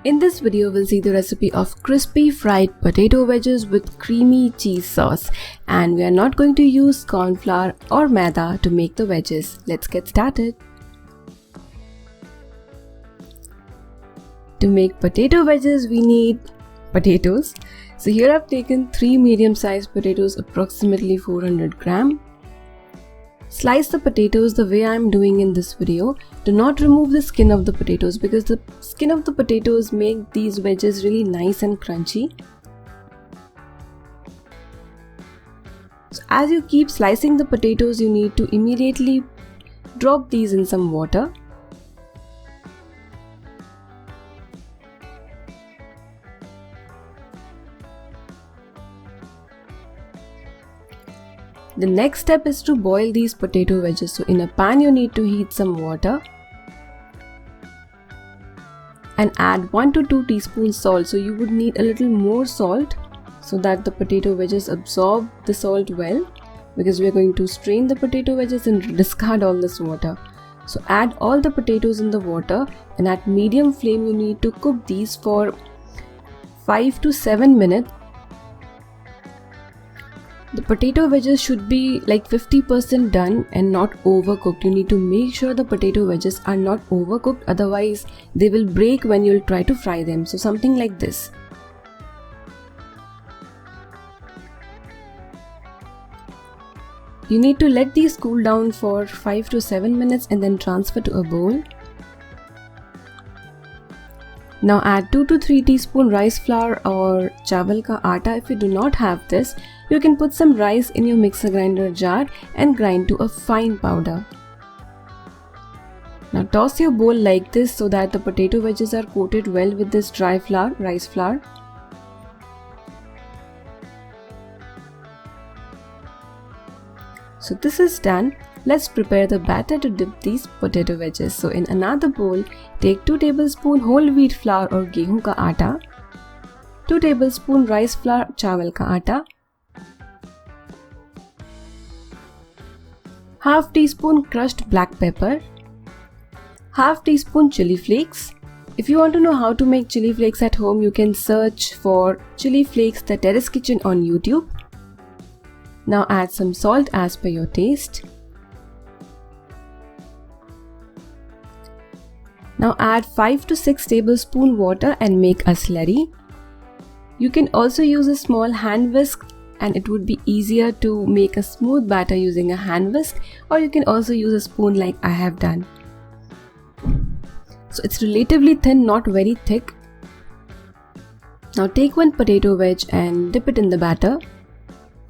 In this video, we'll see the recipe of crispy fried potato wedges with creamy cheese sauce, and we are not going to use corn flour or maida to make the wedges. Let's get started. To make potato wedges, we need potatoes. So here I've taken 3 medium-sized potatoes, approximately 400 gram. Slice the potatoes the way I'm doing in this video. Do not remove the skin of the potatoes because the skin of the potatoes make these wedges really nice and crunchy. So as you keep slicing the potatoes, you need to immediately drop these in some water. The next step is to boil these potato wedges. So in a pan you need to heat some water and add 1 to 2 teaspoons salt. So you would need a little more salt so that the potato wedges absorb the salt well, because we are going to strain the potato wedges and discard all this water. So add all the potatoes in the water, and at medium flame you need to cook these for 5 to 7 minutes. The potato wedges should be like 50% done and not overcooked. You need to make sure the potato wedges are not overcooked, otherwise they will break when you'll try to fry them. So something like this. You need to let these cool down for 5 to 7 minutes and then transfer to a bowl. Now add 2 to 3 teaspoon rice flour or chawal ka atta. If you do not have this, you can put some rice in your mixer grinder jar and grind to a fine powder. Now toss your bowl like this so that the potato wedges are coated well with this dry flour, rice flour. So this is done. Let's prepare the batter to dip these potato wedges. So in another bowl, take 2 tablespoon whole wheat flour or गेहूं का आटा, 2 tablespoon rice flour चावल का आटा, half teaspoon crushed black pepper, half teaspoon chili flakes. If you want to know how to make chili flakes at home, you can search for chili flakes the Terrace Kitchen on YouTube. Now add some salt as per your taste. Now add 5 to 6 tablespoon water and make a slurry. You can also use a small hand whisk, and it would be easier to make a smooth batter using a hand whisk, or you can also use a spoon like I have done. So it's relatively thin, not very thick. Now take one potato wedge and dip it in the batter.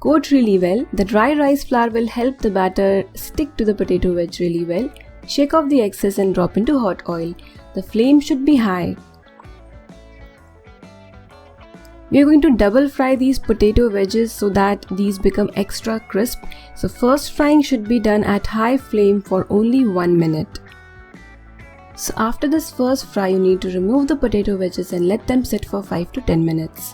Coat really well. The dry rice flour will help the batter stick to the potato wedge really well. Shake off the excess and drop into hot oil. The flame should be high. We are going to double fry these potato wedges so that these become extra crisp. So first frying should be done at high flame for only 1 minute. So after this first fry, you need to remove the potato wedges and let them sit for 5 to 10 minutes.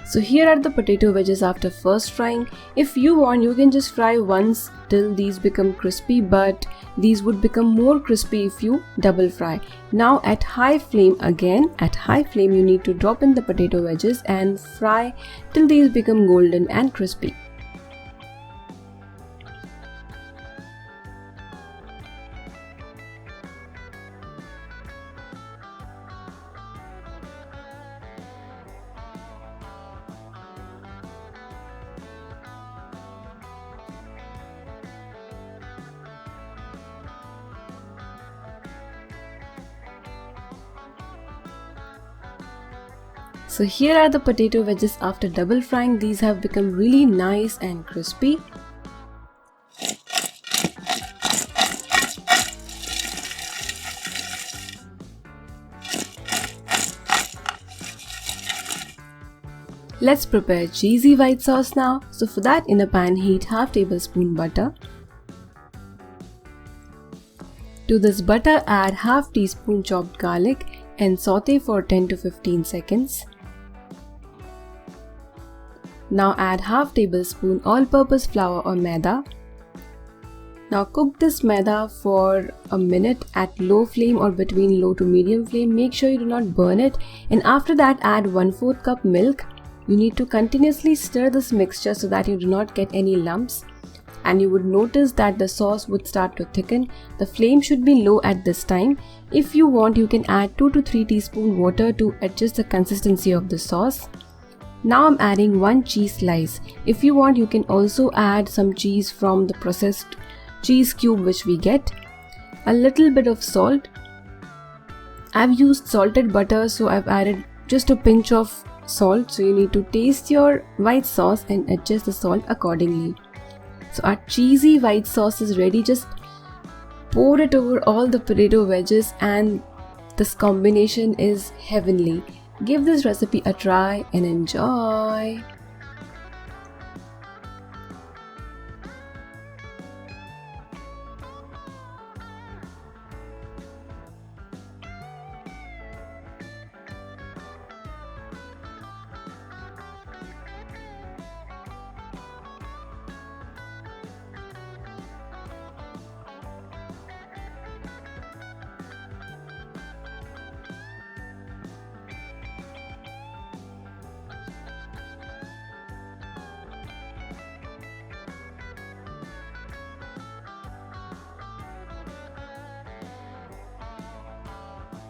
So here are the potato wedges after first frying. If you want, you can just fry once till these become crispy, but these would become more crispy if you double fry. Now at high flame, again at high flame, you need to drop in the potato wedges and fry till these become golden and crispy. So here are the potato wedges after double frying. These have become really nice and crispy. Let's prepare cheesy white sauce now. So for that, in a pan heat half tablespoon butter. To this butter, add half teaspoon chopped garlic and saute for 10 to 15 seconds. Now add half tablespoon all-purpose flour or maida. Now cook this maida for a minute at low flame or between low to medium flame. Make sure you do not burn it, and after that add 1/4 cup milk. You need to continuously stir this mixture so that you do not get any lumps, and you would notice that the sauce would start to thicken. The flame should be low at this time. If you want, you can add 2 to 3 teaspoons water to adjust the consistency of the sauce. Now I'm adding 1 cheese slice. If you want, you can also add some cheese from the processed cheese cube which we get. A little bit of salt. I've used salted butter, so I've added just a pinch of salt. So you need to taste your white sauce and adjust the salt accordingly. So our cheesy white sauce is ready. Just pour it over all the potato wedges and this combination is heavenly. Give this recipe a try and enjoy.